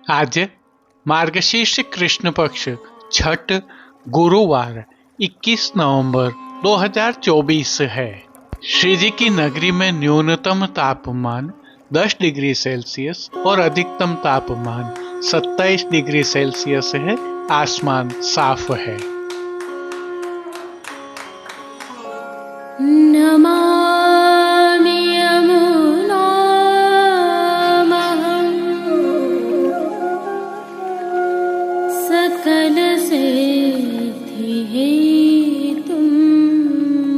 आज मार्गशीर्ष कृष्ण पक्ष छठ गुरुवार 21 नवंबर 2024 है। श्री जी की नगरी में न्यूनतम तापमान 10 डिग्री सेल्सियस और अधिकतम तापमान 27 डिग्री सेल्सियस है। आसमान साफ है। नमामि यमुनामहं सकलसिद्धिहेतुं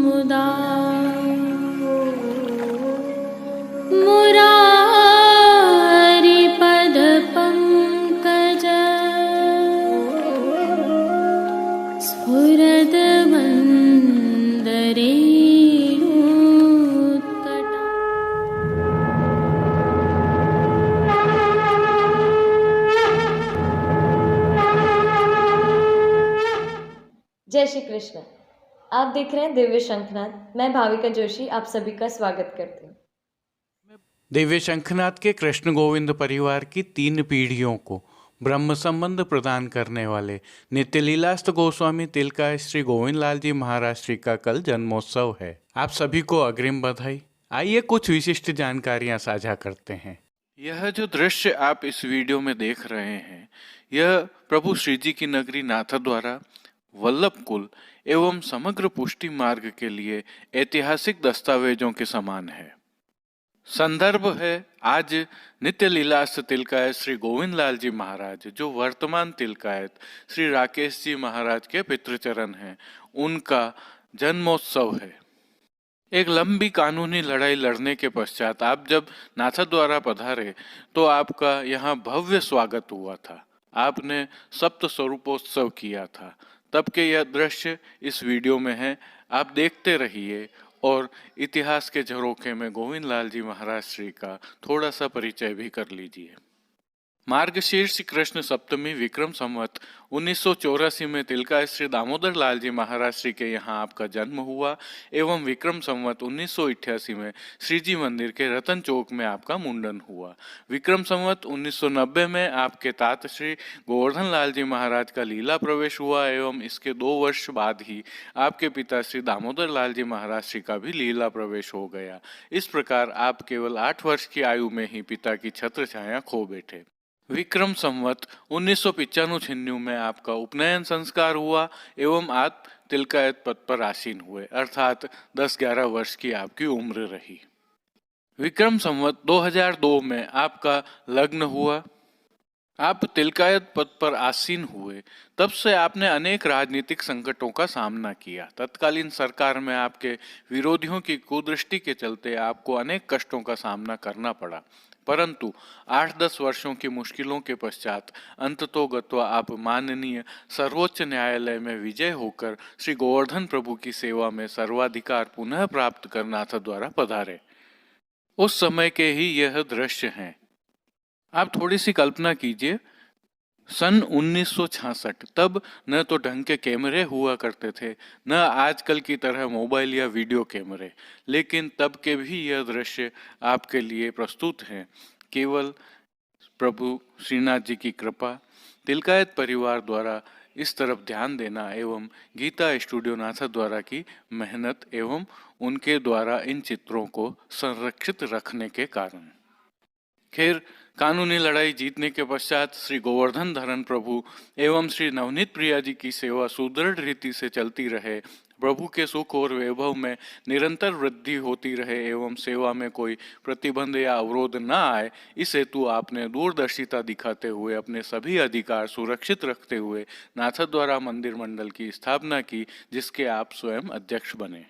मुदा मुरारिपदपङ्कज स्फुरद्वन्दरे जय श्री कृष्ण। आप देख रहे हैं दिव्य शंखनाद। मैं भाविका जोशी आप सभी का स्वागत करती हूँ। दिव्य शंखनाद के कृष्ण गोविंद परिवार की 3 पीढ़ियों को ब्रह्म संबंध प्रदान करने वाले नित्य लीलास्त गोस्वामी तिलकाय श्री गोविंद लाल जी महाराज श्री का कल जन्मोत्सव है। आप सभी को अग्रिम बधाई। आइए कुछ विशिष्ट जानकारियां साझा करते हैं। यह जो दृश्य आप इस वीडियो में देख रहे हैं, यह प्रभु श्री जी की नगरी नाथद्वारा वल्लभ कुल एवं समग्र पुष्टि मार्ग के लिए ऐतिहासिक दस्तावेजों के समान है। संदर्भ है आज नित्य लीलास्त तिलकायत श्री गोविंद लाल जी महाराज, जो वर्तमान तिलकायत श्री राकेश जी महाराज के पितृचरण हैं, उनका जन्मोत्सव है। एक लंबी कानूनी लड़ाई लड़ने के पश्चात आप जब नाथद्वारा पधारे तो आपका यहाँ भव्य स्वागत हुआ था। आपने सप्त स्वरूपोत्सव किया था। तब के यह दृश्य इस वीडियो में है। आप देखते रहिए और इतिहास के झरोखे में गोविंद लाल जी महाराज श्री का थोड़ा सा परिचय भी कर लीजिए। मार्गशीर्ष कृष्ण सप्तमी विक्रम संवत 1984 में तिलकाय श्री दामोदर लाल जी महाराज श्री के यहाँ आपका जन्म हुआ एवं विक्रम संवत 1988 में श्री जी मंदिर के रतन चौक में आपका मुंडन हुआ। विक्रम संवत 1990 में आपके तात श्री गोवर्धन लाल जी महाराज का लीला प्रवेश हुआ एवं इसके 2 वर्ष बाद ही आपके पिता श्री दामोदर लाल जी महाराज श्री का भी लीला प्रवेश हो गया। इस प्रकार आप केवल 8 वर्ष की आयु में ही पिता की छत्र छाया खो बैठे। विक्रम संवत 1995 में आपका उपनयन संस्कार हुआ एवं आप तिलकायत पद पर आसीन हुए, अर्थात 10-11 वर्ष की आपकी उम्र रही। विक्रम संवत 2002 में आपका लग्न हुआ। आप तिलकायत पद पर आसीन हुए तब से आपने अनेक राजनीतिक संकटों का सामना किया। तत्कालीन सरकार में आपके विरोधियों की कुदृष्टि के चलते आपको अनेक कष्टों का सामना करना पड़ा, परंतु 8-10 वर्षों की मुश्किलों के पश्चात अंततोगत्वा आप माननीय सर्वोच्च न्यायालय में विजय होकर श्री गोवर्धन प्रभु की सेवा में सर्वाधिकार पुनः प्राप्त कर नाथ द्वारा पधारे। उस समय के ही यह दृश्य हैं। आप थोड़ी सी कल्पना कीजिए, सन 1966 तब न तो ढंग के कैमरे हुआ करते थे, न आजकल की तरह मोबाइल या वीडियो कैमरे, लेकिन तब के भी यह दृश्य आपके लिए प्रस्तुत हैं। केवल प्रभु श्रीनाथ जी की कृपा, तिलकायत परिवार द्वारा इस तरफ ध्यान देना एवं गीता स्टूडियो नाथा द्वारा की मेहनत एवं उनके द्वारा इन चित्रों को संरक्षित रखने के कारण। खैर, कानूनी लड़ाई जीतने के पश्चात श्री गोवर्धन धरन प्रभु एवं श्री नवनीत प्रिया जी की सेवा सुदृढ़ रीति से चलती रहे, प्रभु के सुख और वैभव में निरंतर वृद्धि होती रहे एवं सेवा में कोई प्रतिबंध या अवरोध न आए, इस हेतु आपने दूरदर्शिता दिखाते हुए अपने सभी अधिकार सुरक्षित रखते हुए नाथ द्वारा मंदिर मंडल की स्थापना की, जिसके आप स्वयं अध्यक्ष बने।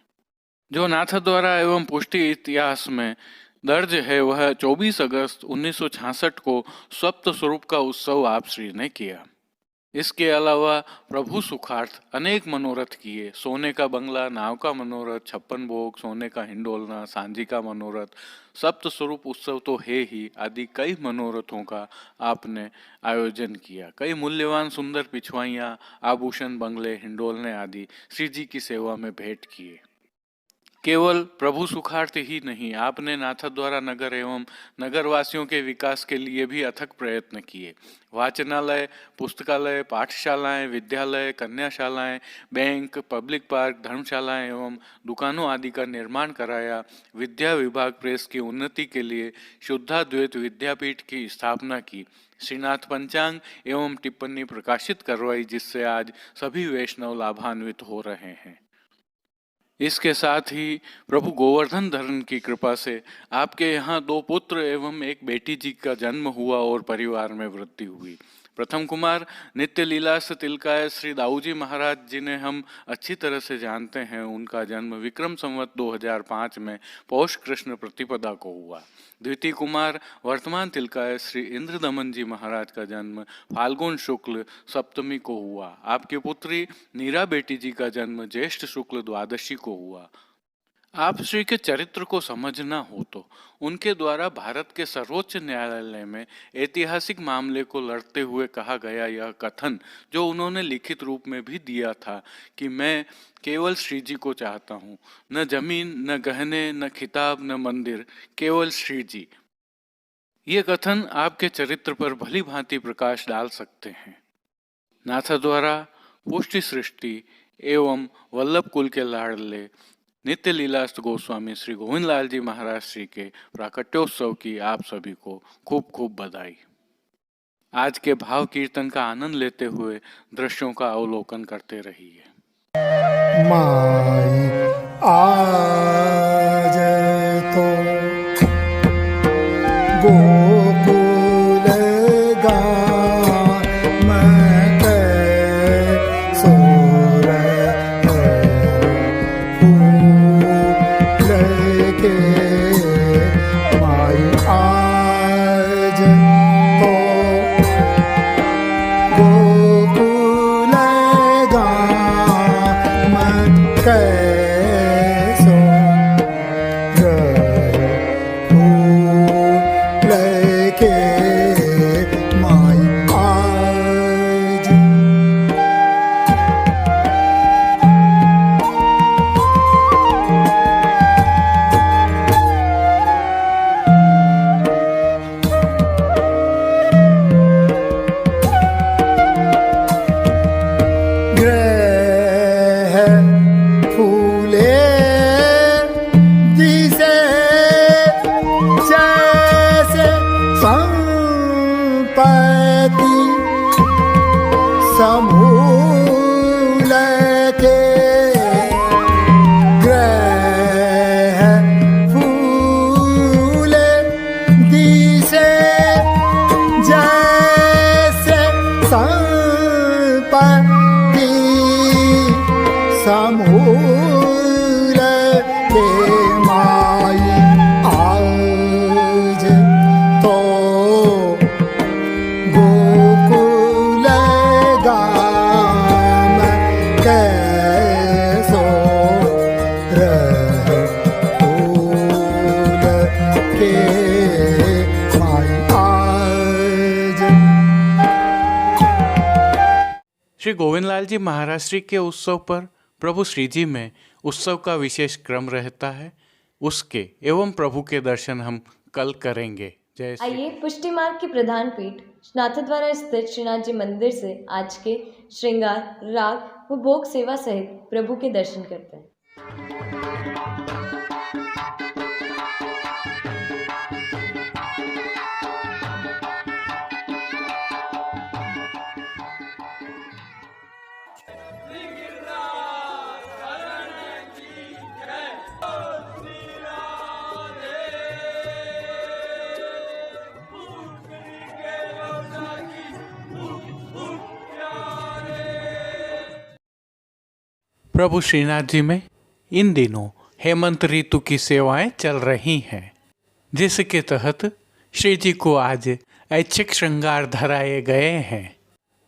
जो नाथ द्वारा एवं पुष्टि इतिहास में दर्ज है वह 24 अगस्त 1966 को सप्त स्वरूप का उत्सव आप श्री ने किया। इसके अलावा प्रभु सुखार्थ अनेक मनोरथ किए। सोने का बंगला, नाव का मनोरथ, 56 भोग, सोने का हिंडोलना, सांझी का मनोरथ, सप्त स्वरूप उत्सव तो है ही, आदि कई मनोरथों का आपने आयोजन किया। कई मूल्यवान सुंदर पिछवाइयाँ, आभूषण, बंगले, हिंडोलने आदि श्री जी की सेवा में भेंट किए। केवल प्रभु सुखार्थ ही नहीं, आपने नाथद्वारा नगर एवं नगरवासियों के विकास के लिए भी अथक प्रयत्न किए। वाचनालय, पुस्तकालय, पाठशालाएं, विद्यालय, कन्याशालाएं, बैंक, पब्लिक पार्क, धर्मशालाएं एवं दुकानों आदि का निर्माण कराया। विद्या विभाग प्रेस की उन्नति के लिए शुद्धाद्वैत विद्यापीठ की स्थापना की। श्रीनाथ पंचांग एवं टिप्पणी प्रकाशित करवाई, जिससे आज सभी वैष्णव लाभान्वित हो रहे हैं। इसके साथ ही प्रभु गोवर्धन धरन की कृपा से आपके यहाँ 2 पुत्र एवं एक बेटी जी का जन्म हुआ और परिवार में वृद्धि हुई। प्रथम कुमार नित्य लीलास तिलकाय श्री दाऊजी महाराज जिन्हें हम अच्छी तरह से जानते हैं, उनका जन्म विक्रम संवत 2005 में पौष कृष्ण प्रतिपदा को हुआ। द्वितीय कुमार वर्तमान तिलकाय श्री इंद्र दमन जी महाराज का जन्म फाल्गुन शुक्ल सप्तमी को हुआ। आपकी पुत्री नीरा बेटी जी का जन्म ज्येष्ठ शुक्ल द्वादशी को हुआ। आप श्री के चरित्र को समझना हो तो उनके द्वारा भारत के सर्वोच्च न्यायालय में ऐतिहासिक मामले को लड़ते हुए कहा गया यह कथन, जो उन्होंने लिखित रूप में भी दिया था कि मैं केवल श्री जी को चाहता हूँ, न जमीन, न गहने, न खिताब, न मंदिर, केवल श्री जी। ये कथन आपके चरित्र पर भली भांति प्रकाश डाल सकते हैं। नाथा द्वारा पुष्टि सृष्टि एवं वल्लभ कुल के लाडले नित्य लीलास्त गोस्वामी श्री गोविंद लाल जी महाराज श्री के प्राकट्योत्सव की आप सभी को खूब खूब बधाई। आज के भाव कीर्तन का आनंद लेते हुए दृश्यों का अवलोकन करते रहिए। माई आज तो गोकुल गा मैं कैसो के माई आज तो गोकुल गा मैं कैसो लेके माई आज फूले दिसे जैसे संपत्ति समूल के ग्रह फूले दिसे जैसे संपत्ति समूल के माई आज तो गोकुल गा मैं कैसो फूल के माई आज। श्री गोविंद लाल जी महाराज श्री के उत्सव पर प्रभु श्री जी में उत्सव का विशेष क्रम रहता है, उसके एवं प्रभु के दर्शन हम कल करेंगे। जय श्री। आइए पुष्टि मार्ग की प्रधान पीठ नाथद्वारा स्थित श्रीनाथ जी मंदिर से आज के श्रृंगार, राग व भोग सेवा सहित प्रभु के दर्शन करते हैं। प्रभु श्रीनाथ जी में इन दिनों हेमंत ऋतु की सेवाएं चल रही हैं, जिसके तहत श्री जी को आज ऐच्छिक श्रृंगार धराए गए हैं।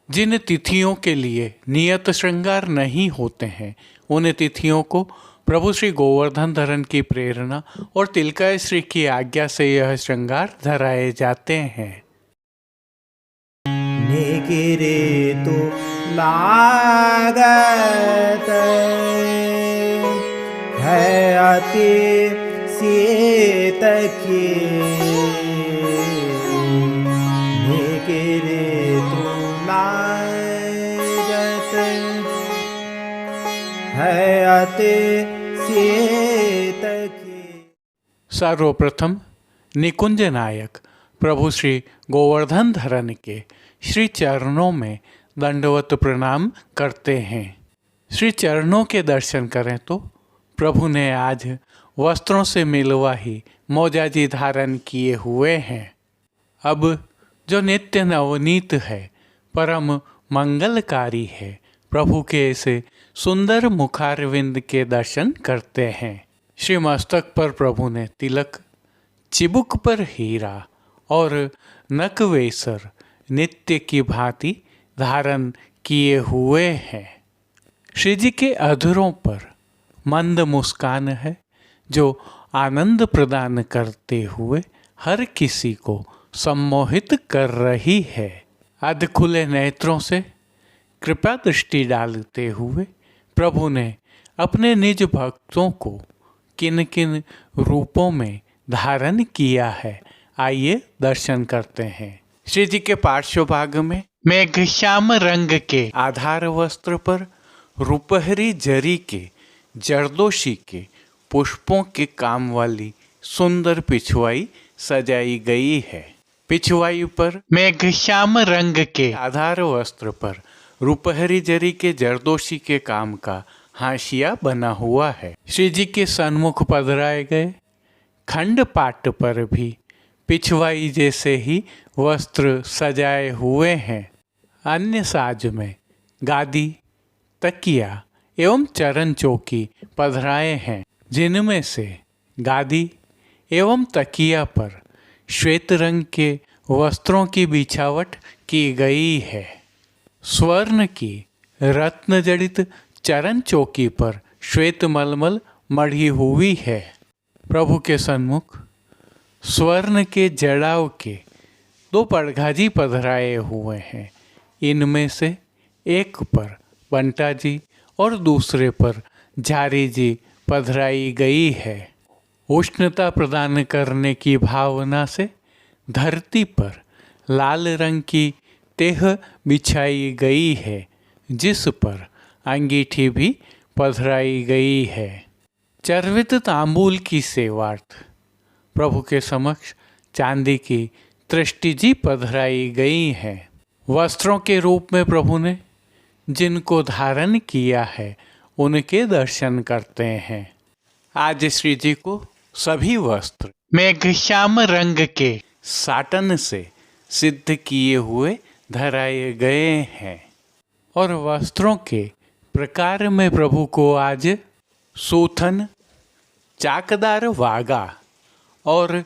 जिन तिथियों के लिए नियत श्रृंगार नहीं होते हैं, उन तिथियों को प्रभु श्री गोवर्धन धरन की प्रेरणा और तिलकाय श्री की आज्ञा से यह श्रृंगार धराए जाते हैं। निगिरे तो लागत है अति सीत की निगिरे तुलागत है अति सीत की। सर्वप्रथम निकुंज नायक प्रभु श्री गोवर्धन धरन के श्री चरणों में दंडवत प्रणाम करते हैं। श्री चरणों के दर्शन करें तो प्रभु ने आज वस्त्रों से मिलवाही मोजाजी धारण किए हुए हैं। अब जो नित्य नवनीत है, परम मंगलकारी है, प्रभु के ऐसे सुंदर मुखारविंद के दर्शन करते हैं। श्री मस्तक पर प्रभु ने तिलक, चिबुक पर हीरा और नकवेसर नित्य की भांति धारण किए हुए हैं। श्री जी के अधरों पर मंद मुस्कान है जो आनंद प्रदान करते हुए हर किसी को सम्मोहित कर रही है। अध खुले नेत्रों से कृपा दृष्टि डालते हुए प्रभु ने अपने निज भक्तों को किन किन रूपों में धारण किया है, आइए दर्शन करते हैं। श्री जी के पार्श्व भाग में मेघश्याम रंग के आधार वस्त्र पर रुपहरी जरी के जरदोशी के पुष्पों के काम वाली सुंदर पिछवाई सजाई गई है। पिछवाई पर मेघश्याम रंग के आधार वस्त्र पर रुपहरी जरी के जरदोशी के काम का हाशिया बना हुआ है। श्री जी के सन्मुख पधराए गए खंड पाट पर भी पिछवाई जैसे ही वस्त्र सजाए हुए हैं। अन्य साज में गादी, तकिया एवं चरण चौकी पधराए हैं, जिनमें से गादी एवं तकिया पर श्वेत रंग के वस्त्रों की बिछावट की गई है। स्वर्ण की रत्न जड़ित चरण चौकी पर श्वेत मलमल मढ़ी हुई है। प्रभु के सन्मुख स्वर्ण के जड़ाव के 2 पड़घाजी पधराए हुए हैं। इनमें से एक पर बंटा जी और दूसरे पर झारी जी पधराई गई है। उष्णता प्रदान करने की भावना से धरती पर लाल रंग की तेह बिछाई गई है, जिस पर अंगीठी भी पधराई गई है। चर्वित तांबूल की सेवार्थ प्रभु के समक्ष चांदी की तृष्टि जी पधराई गई है। वस्त्रों के रूप में प्रभु ने जिनको धारण किया है उनके दर्शन करते हैं। आज श्री जी को सभी वस्त्र मेघश्याम रंग के साटन से सिद्ध किए हुए धराए गए हैं और वस्त्रों के प्रकार में प्रभु को आज सूथन, चाकदार वागा और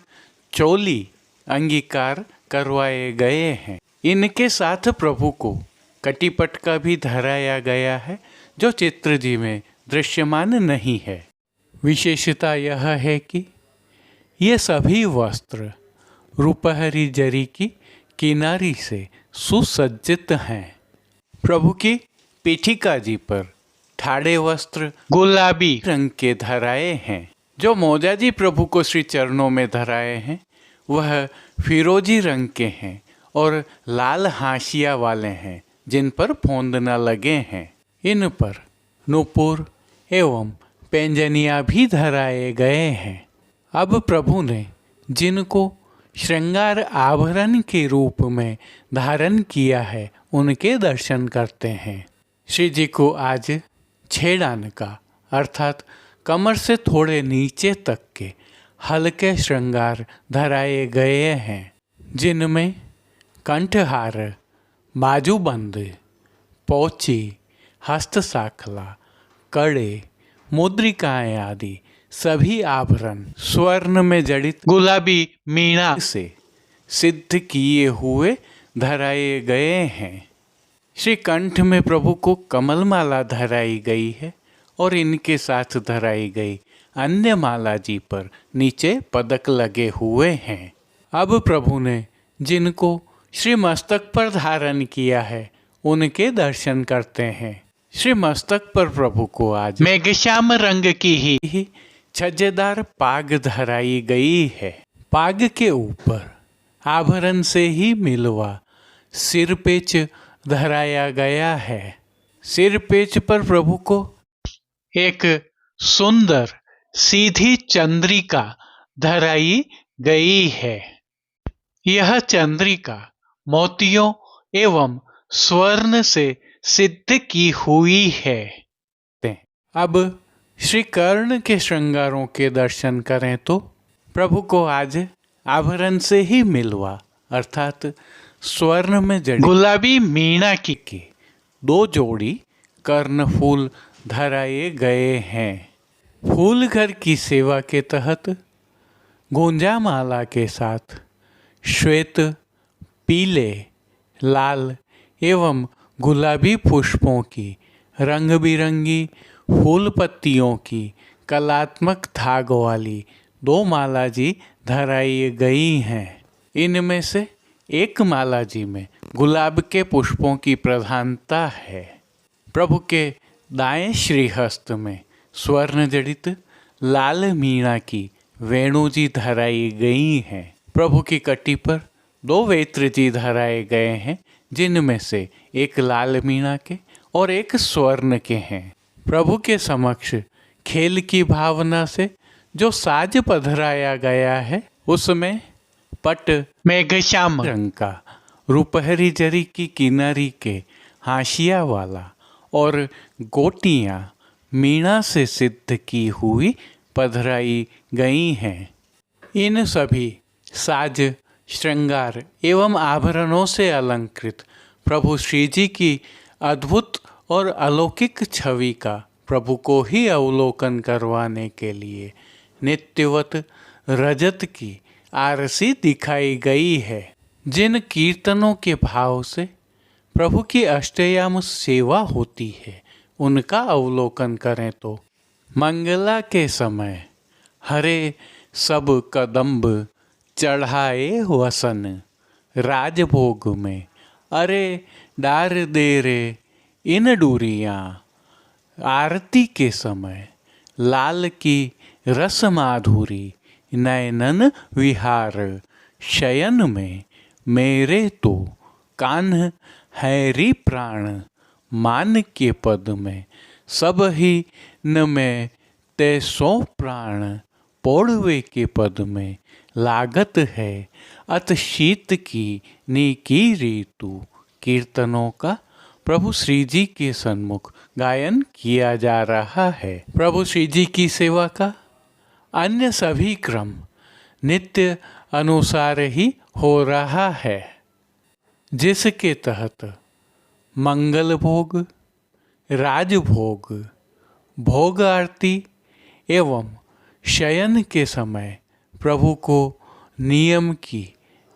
चोली अंगीकार करवाए गए हैं। इनके साथ प्रभु को कटिपट का भी धराया गया है, जो चित्र जी में दृश्यमान नहीं है। विशेषता यह है कि ये सभी वस्त्र रुपहरी जरी की किनारी से सुसज्जित हैं। प्रभु की पीठिका जी पर ठाड़े वस्त्र गुलाबी रंग के धराए हैं। जो मोजाजी प्रभु को श्री चरणों में धराए हैं वह फिरोजी रंग के हैं और लाल हाशिया वाले हैं, जिन पर फोंद न लगे हैं। इन पर नूपुर एवं पैंजनिया भी धराए गए हैं। अब प्रभु ने जिनको श्रृंगार आभरण के रूप में धारण किया है उनके दर्शन करते हैं। श्री जी को आज छेड़ान का अर्थात कमर से थोड़े नीचे तक के हल्के श्रृंगार धराए गए हैं, जिनमें कंठहार, बाजूबंद, पोची, हस्तसाखला, कड़े, मुद्रिकाएं आदि सभी आभरण स्वर्ण में जड़ित गुलाबी मीणा से सिद्ध किए हुए धराए गए हैं। श्री कंठ में प्रभु को कमल माला धराई गई है और इनके साथ धराई गई अन्य माला जी पर नीचे पदक लगे हुए हैं। अब प्रभु ने जिनको श्री मस्तक पर धारण किया है उनके दर्शन करते हैं। श्री मस्तक पर प्रभु को आज मेघश्याम रंग की ही छज्जेदार पाग धराई गई है। पाग के ऊपर आभरण से ही मिलवा सिर पेच धराया गया है। सिर पेच पर प्रभु को एक सुंदर सीधी चंद्रिका धराई गई है। यह चंद्रिका मोतियों एवं स्वर्ण से सिद्ध की हुई है। अब श्री कर्ण के श्रृंगारों के दर्शन करें तो प्रभु को आज आभरण से ही मिलवा अर्थात स्वर्ण में जड़ी गुलाबी मीना की 2 जोड़ी कर्ण फूल धराए गए हैं। फूल घर की सेवा के तहत गोंजा माला के साथ श्वेत, पीले, लाल एवं गुलाबी पुष्पों की रंग बिरंगी फूल पत्तियों की कलात्मक धाग वाली 2 माला जी धराई गई हैं। इनमें से एक माला जी में गुलाब के पुष्पों की प्रधानता है। प्रभु के दाएं श्रीहस्त में स्वर्ण जड़ित लाल मीणा की वेणु जी धराई गई हैं। प्रभु की कटी पर 2 वेत्र जी धराए गए हैं, जिनमें से एक लाल मीणा के और एक स्वर्ण के हैं। प्रभु के समक्ष खेल की भावना से जो साज पधराया गया है उसमें पट मेघश्याम रंग का रुपहरी जरी की किनारी के हाशिया वाला और गोटियां मीणा से सिद्ध की हुई पधराई गई हैं। इन सभी साज, श्रृंगार एवं आभरणों से अलंकृत प्रभु श्री जी की अद्भुत और अलौकिक छवि का प्रभु को ही अवलोकन करवाने के लिए नित्यवत रजत की आरसी दिखाई गई है। जिन कीर्तनों के भाव से प्रभु की अष्टयाम सेवा होती है उनका अवलोकन करें तो मंगला के समय हरे सब कदम्ब चढ़ाए वसन राजभोग में अरे डार दे रे इन डूरियाँ। आरती के समय लाल की रस माधुरी नयनन विहार शयन में मेरे तो कान्ह हैरी प्राण मान के पद में सब ही न में ते सो प्राण पोड़वे के पद में लागत है अत शीत की नीकी ऋतु। कीर्तनों का प्रभु श्री जी के सन्मुख गायन किया जा रहा है। प्रभु श्री जी की सेवा का अन्य सभी क्रम नित्य अनुसार ही हो रहा है, जिसके तहत मंगल भोग, राजभोग, भोग आरती एवं शयन के समय प्रभु को नियम की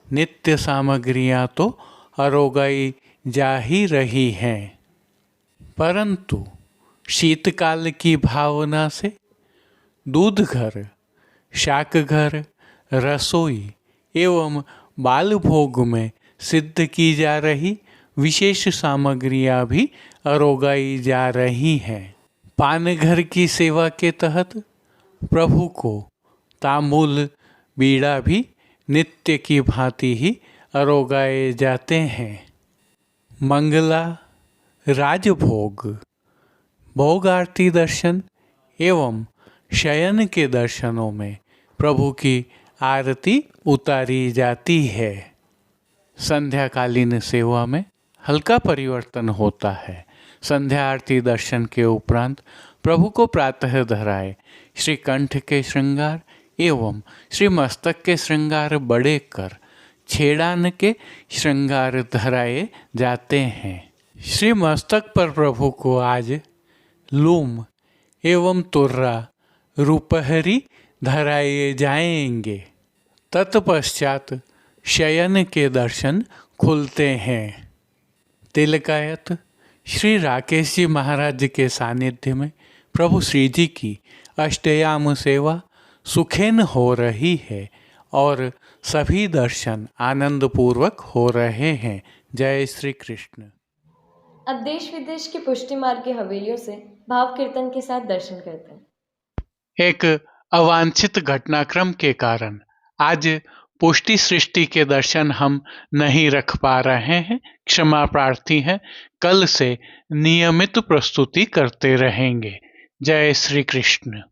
नित्य सामग्रियां तो अरोगाई जा ही रही हैं, परंतु शीतकाल की भावना से दूध घर, शाक घर, रसोई एवं बाल भोग में सिद्ध की जा रही विशेष सामग्रियां भी अरोगाई जा रही हैं। पान घर की सेवा के तहत प्रभु को तांबूल, बीड़ा भी नित्य की भांति ही अरोगाए जाते हैं। मंगला, राजभोग, भोग आरती दर्शन एवं शयन के दर्शनों में प्रभु की आरती उतारी जाती है। संध्याकालीन सेवा में हल्का परिवर्तन होता है। संध्या आरती दर्शन के उपरांत प्रभु को प्रातः धराए श्री कंठ के श्रृंगार एवं श्री मस्तक के श्रृंगार बड़े कर छेड़ान के श्रृंगार धराए जाते हैं। श्री मस्तक पर प्रभु को आज लूम एवं तुर्रा रुपहरी धराए जाएंगे। तत्पश्चात शयन के दर्शन खुलते हैं। तिलकायत श्री राकेश जी महाराज के सानिध्य में प्रभु श्री जी की अष्टयाम सेवा सुखेन हो रही है और सभी दर्शन आनंद पूर्वक हो रहे हैं। जय श्री कृष्ण। अब देश विदेश की पुष्टि मार्ग की हवेलियों से भाव कीर्तन के साथ दर्शन करते हैं। एक अवांछित घटनाक्रम के कारण आज पुष्टि सृष्टि के दर्शन हम नहीं रख पा रहे हैं, क्षमा प्रार्थी हैं। कल से नियमित प्रस्तुति करते रहेंगे। जय श्री कृष्ण।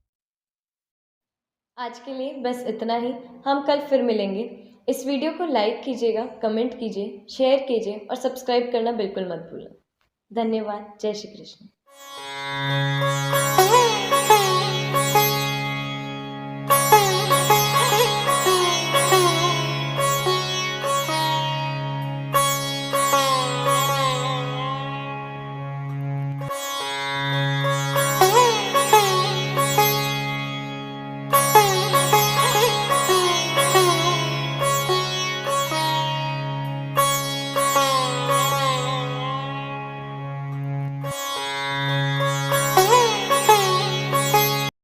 आज के लिए बस इतना ही। हम कल फिर मिलेंगे। इस वीडियो को लाइक कीजिएगा, कमेंट कीजिए, शेयर कीजिए और सब्सक्राइब करना बिल्कुल मत भूलें। धन्यवाद। जय श्री कृष्ण।